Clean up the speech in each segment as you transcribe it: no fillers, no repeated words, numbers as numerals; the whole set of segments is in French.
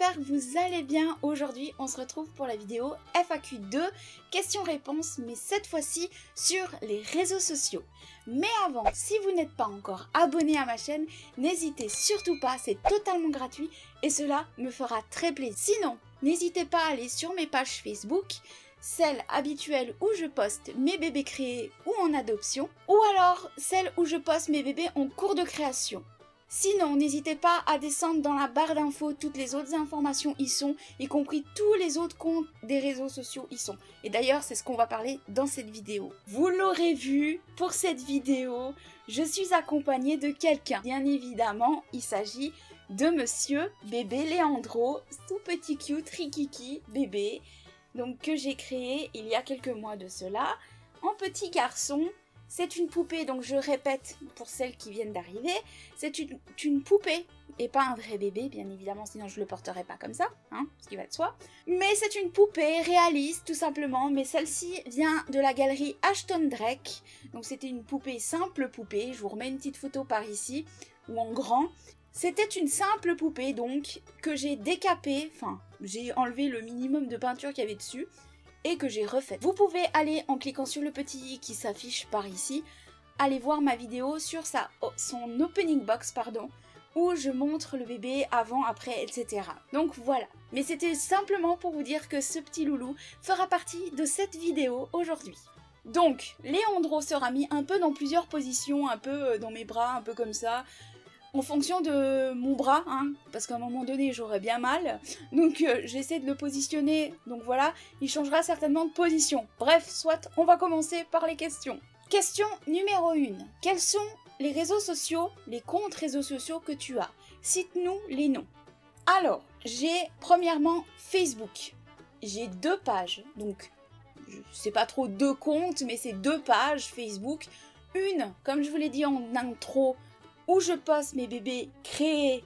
j'espère que vous allez bien. Aujourd'hui, on se retrouve pour la vidéo FAQ2, questions-réponses, mais cette fois-ci sur les réseaux sociaux. Mais avant, si vous n'êtes pas encore abonné à ma chaîne, n'hésitez surtout pas, c'est totalement gratuit et cela me fera très plaisir. Sinon, n'hésitez pas à aller sur mes pages Facebook, celle habituelle où je poste mes bébés créés ou en adoption, ou alors celle où je poste mes bébés en cours de création. Sinon, n'hésitez pas à descendre dans la barre d'infos, toutes les autres informations y sont, y compris tous les autres comptes des réseaux sociaux y sont. Et d'ailleurs, c'est ce qu'on va parler dans cette vidéo. Vous l'aurez vu, pour cette vidéo, je suis accompagnée de quelqu'un. Bien évidemment, il s'agit de monsieur bébé Leandro, tout petit cute, rikiki bébé, donc que j'ai créé il y a quelques mois de cela, en petit garçon. C'est une poupée, donc je répète pour celles qui viennent d'arriver, c'est une poupée et pas un vrai bébé, bien évidemment, sinon je le porterai pas comme ça, hein, ce qui va de soi. Mais c'est une poupée réaliste, tout simplement, mais celle-ci vient de la galerie Ashton Drake. Donc c'était une poupée, simple poupée, je vous remets une petite photo par ici, ou en grand. C'était une simple poupée, donc, que j'ai décapée, enfin, j'ai enlevé le minimum de peinture qu'il y avait dessus, et que j'ai refait. Vous pouvez aller en cliquant sur le petit i qui s'affiche par ici, aller voir ma vidéo sur son opening box, pardon, où je montre le bébé avant, après, etc. Donc voilà. Mais c'était simplement pour vous dire que ce petit loulou fera partie de cette vidéo aujourd'hui. Donc, Leandro sera mis un peu dans plusieurs positions, un peu dans mes bras, un peu comme ça, en fonction de mon bras, hein, parce qu'à un moment donné j'aurais bien mal, donc j'essaie de le positionner, donc voilà, il changera certainement de position. Bref, soit, on va commencer par les questions. Question numéro 1. Quels sont les réseaux sociaux, les comptes réseaux sociaux que tu as? Cite-nous les noms. Alors, j'ai premièrement Facebook. J'ai 2 pages, donc c'est pas trop 2 comptes, mais c'est 2 pages Facebook. Une, comme je vous l'ai dit en intro, où je poste mes bébés créés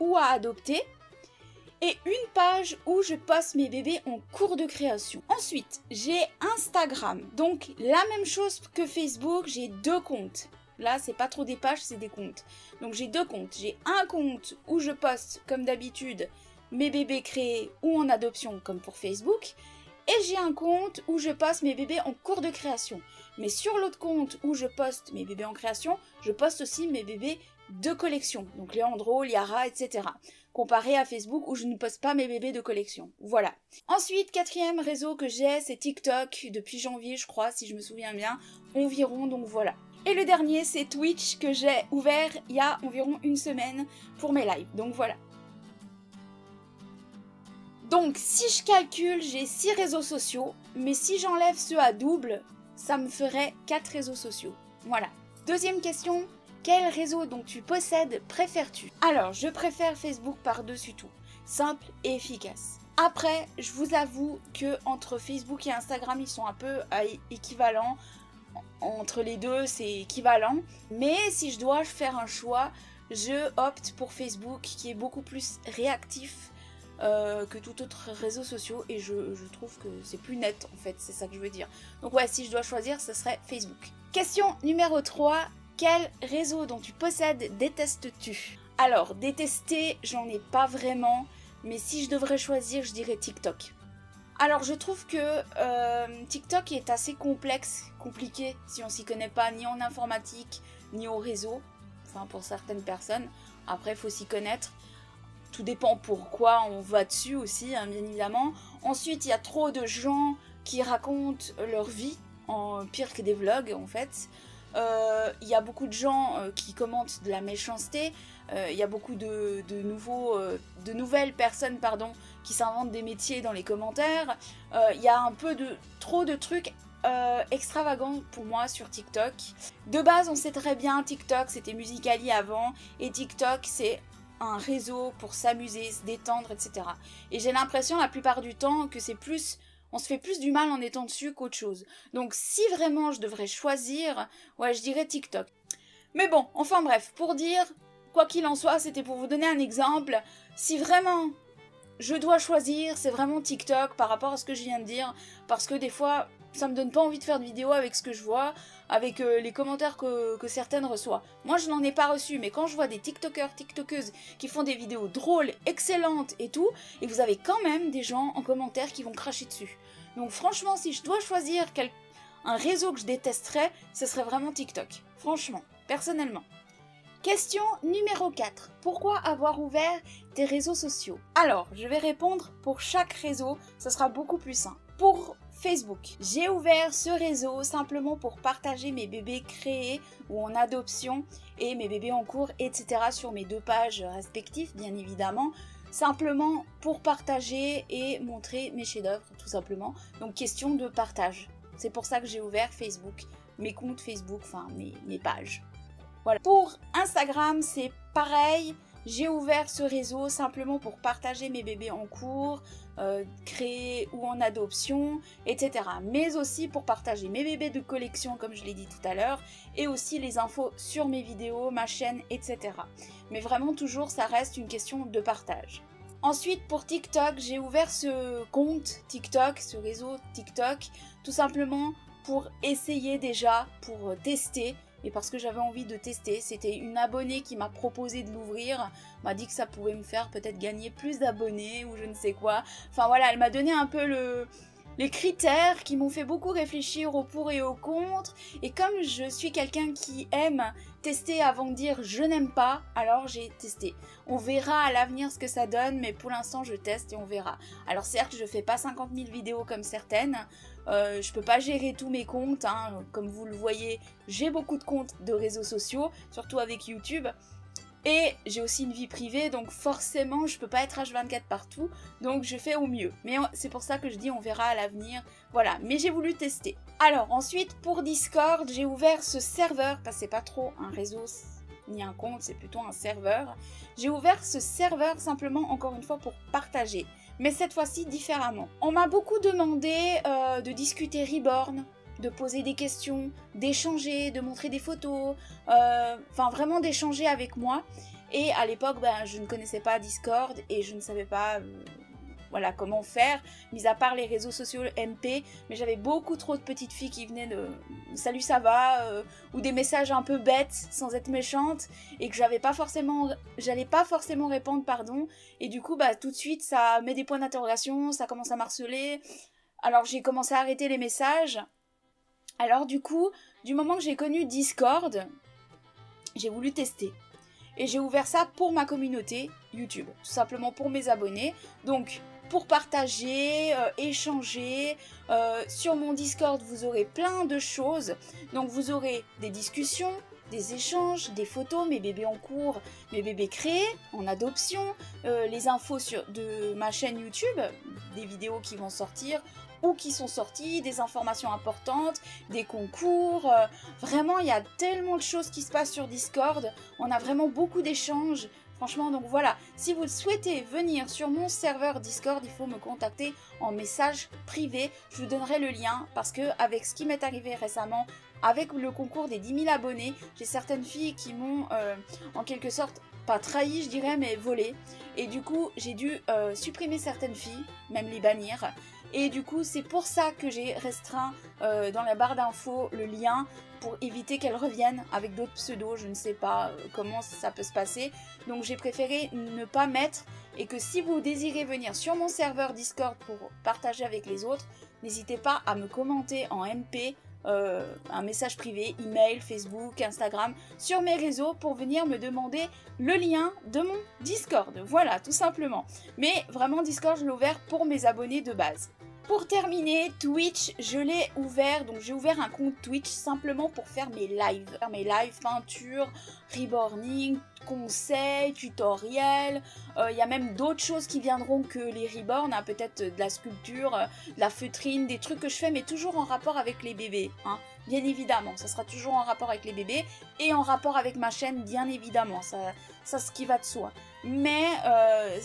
ou à adopter, et une page où je poste mes bébés en cours de création. Ensuite, j'ai Instagram, donc la même chose que Facebook, j'ai 2 comptes. Là, c'est pas trop des pages, c'est des comptes. Donc j'ai 2 comptes. J'ai un compte où je poste, comme d'habitude, mes bébés créés ou en adoption, comme pour Facebook, et j'ai un compte où je poste mes bébés en cours de création. Mais sur l'autre compte où je poste mes bébés en création, je poste aussi mes bébés de collection. Donc Leandro, Liara, etc. Comparé à Facebook où je ne poste pas mes bébés de collection. Voilà. Ensuite, 4e réseau que j'ai, c'est TikTok. Depuis janvier, je crois, si je me souviens bien, environ, donc voilà. Et le dernier, c'est Twitch que j'ai ouvert il y a environ une semaine pour mes lives. Donc voilà. Donc, si je calcule, j'ai 6 réseaux sociaux, mais si j'enlève ceux à double, ça me ferait 4 réseaux sociaux. Voilà. Deuxième question, quel réseau dont tu possèdes préfères-tu? Alors, je préfère Facebook par-dessus tout. Simple et efficace. Après, je vous avoue que entre Facebook et Instagram, ils sont un peu équivalents. Entre les deux, c'est équivalent. Mais si je dois faire un choix, je opte pour Facebook qui est beaucoup plus réactif que tout autre réseau social, et je trouve que c'est plus net en fait, c'est ça que je veux dire. Donc ouais, si je dois choisir, ce serait Facebook. Question numéro 3, quel réseau dont tu possèdes détestes-tu? Alors, détester, j'en ai pas vraiment, mais si je devrais choisir, je dirais TikTok. Alors je trouve que TikTok est assez compliqué si on s'y connaît pas, ni en informatique, ni au réseau, enfin pour certaines personnes. Après, il faut s'y connaître. Tout dépend pourquoi on va dessus aussi, hein, bien évidemment. Ensuite, il y a trop de gens qui racontent leur vie, en pire que des vlogs en fait. Il y a beaucoup de gens qui commentent de la méchanceté. Il y a beaucoup de nouvelles personnes qui s'inventent des métiers dans les commentaires. Il y a un peu trop de trucs extravagants pour moi sur TikTok. De base, on sait très bien, TikTok c'était Musical.ly avant, et TikTok c'est un réseau pour s'amuser, se détendre, etc. Et j'ai l'impression la plupart du temps que c'est plus, on se fait plus du mal en étant dessus qu'autre chose. Donc si vraiment je devrais choisir, ouais, je dirais TikTok. Mais bon, enfin bref, pour dire, quoi qu'il en soit, c'était pour vous donner un exemple. Si vraiment je dois choisir, c'est vraiment TikTok par rapport à ce que je viens de dire, parce que des fois, ça me donne pas envie de faire de vidéo avec ce que je vois, avec les commentaires que certaines reçoivent. Moi, je n'en ai pas reçu, mais quand je vois des TikTokers, TikTokeuses qui font des vidéos drôles, excellentes et tout, et vous avez quand même des gens en commentaire qui vont cracher dessus. Donc franchement, si je dois choisir un réseau que je détesterais, ce serait vraiment TikTok. Franchement, personnellement. Question numéro 4. Pourquoi avoir ouvert des réseaux sociaux? Alors, je vais répondre pour chaque réseau, ça sera beaucoup plus simple. Pour Facebook, j'ai ouvert ce réseau simplement pour partager mes bébés créés ou en adoption et mes bébés en cours, etc. sur mes 2 pages respectives, bien évidemment. Simplement pour partager et montrer mes chefs-d'œuvre, tout simplement. Donc, question de partage. C'est pour ça que j'ai ouvert Facebook, mes comptes Facebook, enfin mes pages. Voilà. Pour Instagram, c'est pareil. J'ai ouvert ce réseau simplement pour partager mes bébés en cours, créés ou en adoption, etc. Mais aussi pour partager mes bébés de collection, comme je l'ai dit tout à l'heure, et aussi les infos sur mes vidéos, ma chaîne, etc. Mais vraiment, toujours, ça reste une question de partage. Ensuite, pour TikTok, j'ai ouvert ce compte TikTok, ce réseau TikTok, tout simplement pour essayer déjà, pour tester, et parce que j'avais envie de tester. C'était une abonnée qui m'a proposé de l'ouvrir, m'a dit que ça pouvait me faire peut-être gagner plus d'abonnés ou je ne sais quoi. Enfin voilà, elle m'a donné un peu les critères qui m'ont fait beaucoup réfléchir au pour et au contre. Et comme je suis quelqu'un qui aime tester avant de dire je n'aime pas, alors j'ai testé. On verra à l'avenir ce que ça donne, mais pour l'instant je teste et on verra. Alors certes, je fais pas 50 000 vidéos comme certaines, je peux pas gérer tous mes comptes, hein. Comme vous le voyez, j'ai beaucoup de comptes de réseaux sociaux, surtout avec YouTube. Et j'ai aussi une vie privée, donc forcément je peux pas être H24 partout, donc je fais au mieux. Mais c'est pour ça que je dis on verra à l'avenir, voilà, mais j'ai voulu tester. Alors ensuite pour Discord, j'ai ouvert ce serveur, parce que c'est pas trop un réseau ni un compte, c'est plutôt un serveur. J'ai ouvert ce serveur simplement encore une fois pour partager, mais cette fois-ci différemment. On m'a beaucoup demandé de discuter Reborn, de poser des questions, d'échanger, de montrer des photos, enfin vraiment d'échanger avec moi. Et à l'époque, je ne connaissais pas Discord et je ne savais pas voilà, comment faire, mis à part les réseaux sociaux MP, mais j'avais beaucoup trop de petites filles qui venaient de « Salut, ça va ?» ou des messages un peu bêtes, sans être méchante, et que j'allais pas forcément répondre, pardon, et du coup, tout de suite, ça met des points d'interrogation, ça commence à m'harceler. Alors j'ai commencé à arrêter les messages. Alors du coup, du moment que j'ai connu Discord, j'ai voulu tester. Et j'ai ouvert ça pour ma communauté YouTube, tout simplement pour mes abonnés. Donc pour partager, échanger, sur mon Discord vous aurez plein de choses. Donc vous aurez des discussions, des échanges, des photos, mes bébés en cours, mes bébés créés, en adoption, les infos de ma chaîne YouTube, des vidéos qui vont sortir ou qui sont sorties, des informations importantes, des concours. Vraiment, il y a tellement de choses qui se passent sur Discord. On a vraiment beaucoup d'échanges. Franchement, donc voilà, si vous souhaitez venir sur mon serveur Discord, il faut me contacter en message privé. Je vous donnerai le lien parce que avec ce qui m'est arrivé récemment, avec le concours des 10 000 abonnés, j'ai certaines filles qui m'ont en quelque sorte, pas trahi je dirais, mais volé. Et du coup, j'ai dû supprimer certaines filles, même les bannir. Et du coup, c'est pour ça que j'ai restreint dans la barre d'infos le lien pour éviter qu'elles reviennent avec d'autres pseudos. Je ne sais pas comment ça peut se passer. Donc j'ai préféré ne pas mettre et que si vous désirez venir sur mon serveur Discord pour partager avec les autres, n'hésitez pas à me commenter en MP, un message privé, email, Facebook, Instagram, sur mes réseaux pour venir me demander le lien de mon Discord. Voilà, tout simplement. Mais vraiment, Discord, je l'ai ouvert pour mes abonnés de base. Pour terminer, Twitch, je l'ai ouvert, donc j'ai ouvert un compte Twitch simplement pour faire mes lives. Faire mes lives peinture, reborning, conseils, tutoriels. Il y a même d'autres choses qui viendront que les reborn, hein, peut-être de la sculpture, de la feutrine, des trucs que je fais, mais toujours en rapport avec les bébés. Hein. Bien évidemment, ça sera toujours en rapport avec les bébés et en rapport avec ma chaîne, bien évidemment. Ça ce qui va de soi. Mais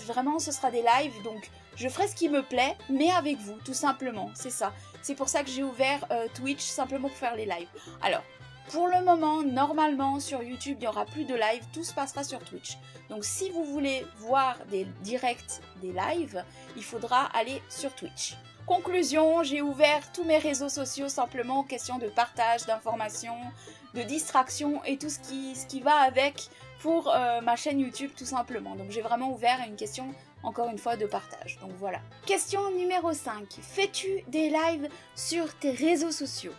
vraiment, ce sera des lives, donc je ferai ce qui me plaît, mais avec vous, tout simplement. C'est ça. C'est pour ça que j'ai ouvert Twitch, simplement pour faire les lives. Alors, pour le moment, normalement, sur YouTube, il n'y aura plus de live. Tout se passera sur Twitch. Donc, si vous voulez voir des directs, des lives, il faudra aller sur Twitch. Conclusion, j'ai ouvert tous mes réseaux sociaux simplement question de partage, d'information, de distraction et tout ce qui va avec pour ma chaîne YouTube tout simplement. Donc j'ai vraiment ouvert une question, encore une fois, de partage. Donc voilà. Question numéro 5. Fais-tu des lives sur tes réseaux sociaux?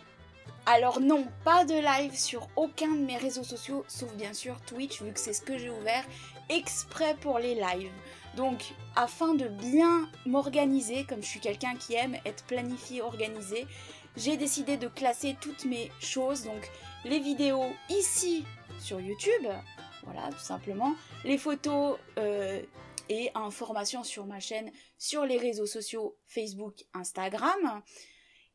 Alors non, pas de live sur aucun de mes réseaux sociaux, sauf bien sûr Twitch, vu que c'est ce que j'ai ouvert exprès pour les lives. Donc, afin de bien m'organiser, comme je suis quelqu'un qui aime être planifié, organisé, j'ai décidé de classer toutes mes choses, donc les vidéos ici sur YouTube, voilà, tout simplement, les photos et informations sur ma chaîne, sur les réseaux sociaux Facebook, Instagram.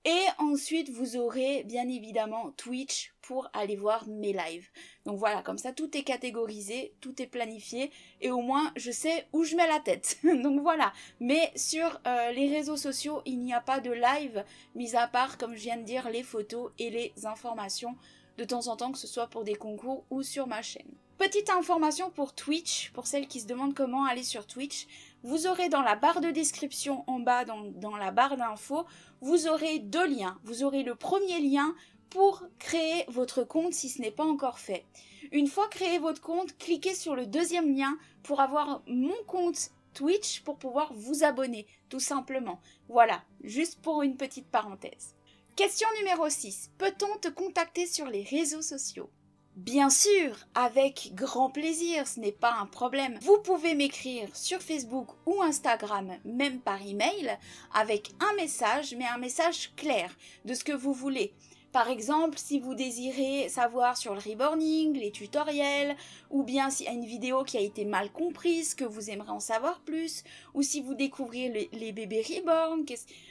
Et ensuite, vous aurez bien évidemment Twitch pour aller voir mes lives. Donc voilà, comme ça, tout est catégorisé, tout est planifié. Et au moins, je sais où je mets la tête. Donc voilà. Mais sur les réseaux sociaux, il n'y a pas de live, mis à part, comme je viens de dire, les photos et les informations de temps en temps, que ce soit pour des concours ou sur ma chaîne. Petite information pour Twitch, pour celles qui se demandent comment aller sur Twitch. Vous aurez dans la barre de description en bas, dans la barre d'infos, vous aurez 2 liens. Vous aurez le premier lien pour créer votre compte si ce n'est pas encore fait. Une fois créé votre compte, cliquez sur le deuxième lien pour avoir mon compte Twitch pour pouvoir vous abonner, tout simplement. Voilà, juste pour une petite parenthèse. Question numéro 6. Peut-on te contacter sur les réseaux sociaux? Bien sûr, avec grand plaisir, ce n'est pas un problème. Vous pouvez m'écrire sur Facebook ou Instagram, même par email, avec un message, mais un message clair de ce que vous voulez. Par exemple, si vous désirez savoir sur le reborning, les tutoriels, ou bien s'il y a une vidéo qui a été mal comprise, que vous aimerez en savoir plus, ou si vous découvrez les bébés reborn,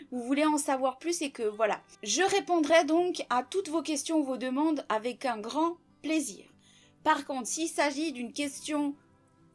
vous voulez en savoir plus et que voilà. Je répondrai donc à toutes vos questions, vos demandes avec un grand plaisir. Par contre, s'il s'agit d'une question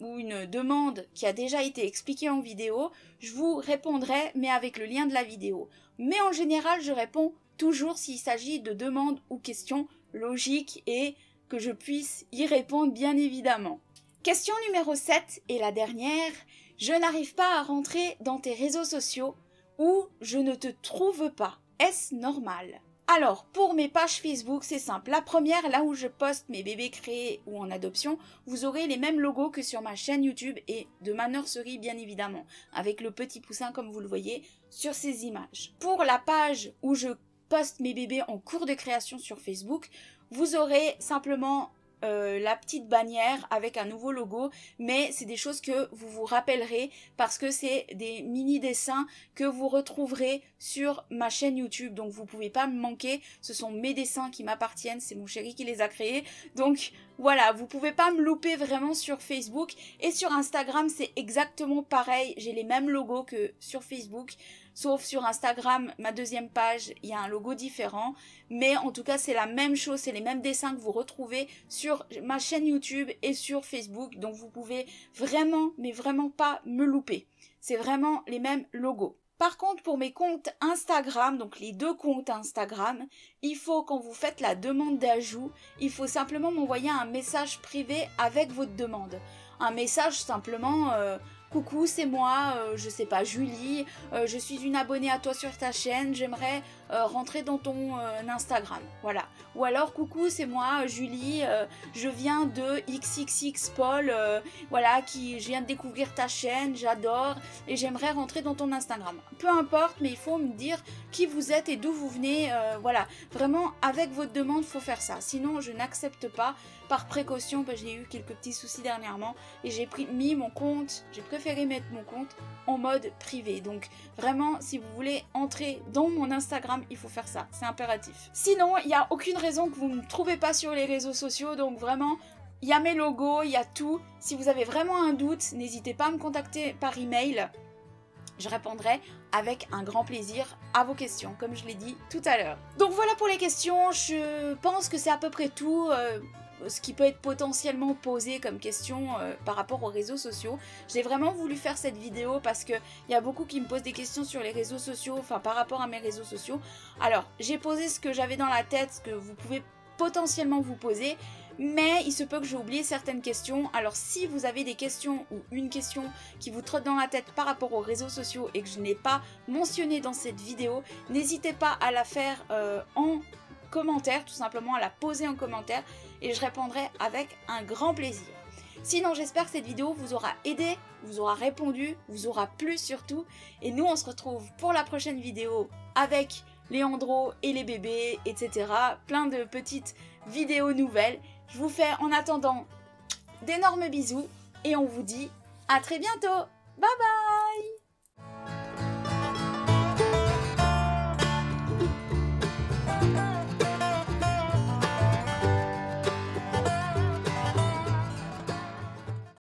ou une demande qui a déjà été expliquée en vidéo, je vous répondrai, mais avec le lien de la vidéo. Mais en général, je réponds toujours s'il s'agit de demandes ou questions logiques et que je puisse y répondre bien évidemment. Question numéro 7 et la dernière. Je n'arrive pas à rentrer dans tes réseaux sociaux ou je ne te trouve pas. Est-ce normal ? Alors, pour mes pages Facebook, c'est simple. La première, là où je poste mes bébés créés ou en adoption, vous aurez les mêmes logos que sur ma chaîne YouTube et de ma nurserie, bien évidemment, avec le petit poussin, comme vous le voyez, sur ces images. Pour la page où je poste mes bébés en cours de création sur Facebook, vous aurez simplement la petite bannière avec un nouveau logo, mais c'est des choses que vous vous rappellerez parce que c'est des mini dessins que vous retrouverez sur ma chaîne YouTube, donc vous pouvez pas me manquer, ce sont mes dessins qui m'appartiennent, c'est mon chéri qui les a créés, donc voilà, vous pouvez pas me louper vraiment sur Facebook. Et sur Instagram c'est exactement pareil, j'ai les mêmes logos que sur Facebook, sauf sur Instagram, ma deuxième page, il y a un logo différent, mais en tout cas c'est la même chose, c'est les mêmes dessins que vous retrouvez sur ma chaîne YouTube et sur Facebook, donc vous pouvez vraiment, mais vraiment pas me louper, c'est vraiment les mêmes logos. Par contre, pour mes comptes Instagram, donc les 2 comptes Instagram, il faut, quand vous faites la demande d'ajout, il faut simplement m'envoyer un message privé avec votre demande. Un message simplement... coucou, c'est moi, je sais pas, Julie, je suis une abonnée à toi sur ta chaîne, j'aimerais rentrer dans ton Instagram, voilà. Ou alors, coucou, c'est moi, Julie, je viens de XXX Paul, voilà, je viens de découvrir ta chaîne, j'adore, et j'aimerais rentrer dans ton Instagram. Peu importe, mais il faut me dire qui vous êtes et d'où vous venez, voilà. Vraiment, avec votre demande, il faut faire ça. Sinon, je n'accepte pas, par précaution, parce que j'ai eu quelques petits soucis dernièrement, et j'ai mis mon compte, j'ai préféré mettre mon compte en mode privé. Donc vraiment, si vous voulez entrer dans mon Instagram, il faut faire ça, c'est impératif. Sinon, il n'y a aucune raison que vous ne me trouvez pas sur les réseaux sociaux, donc vraiment, il y a mes logos, il y a tout. Si vous avez vraiment un doute, n'hésitez pas à me contacter par email. Je répondrai avec un grand plaisir à vos questions, comme je l'ai dit tout à l'heure. Donc voilà pour les questions, je pense que c'est à peu près tout. Ce qui peut être potentiellement posé comme question par rapport aux réseaux sociaux. J'ai vraiment voulu faire cette vidéo parce qu'il y a beaucoup qui me posent des questions sur les réseaux sociaux, enfin par rapport à mes réseaux sociaux. Alors, j'ai posé ce que j'avais dans la tête, ce que vous pouvez potentiellement vous poser, mais il se peut que j'ai oublié certaines questions. Alors si vous avez des questions ou une question qui vous trotte dans la tête par rapport aux réseaux sociaux et que je n'ai pas mentionné dans cette vidéo, n'hésitez pas à la faire en commentaire, tout simplement à la poser en commentaire et je répondrai avec un grand plaisir. Sinon j'espère que cette vidéo vous aura aidé, vous aura répondu, vous aura plu surtout, et nous on se retrouve pour la prochaine vidéo avec Léandro et les bébés, etc. Plein de petites vidéos nouvelles. Je vous fais en attendant d'énormes bisous et on vous dit à très bientôt. Bye bye!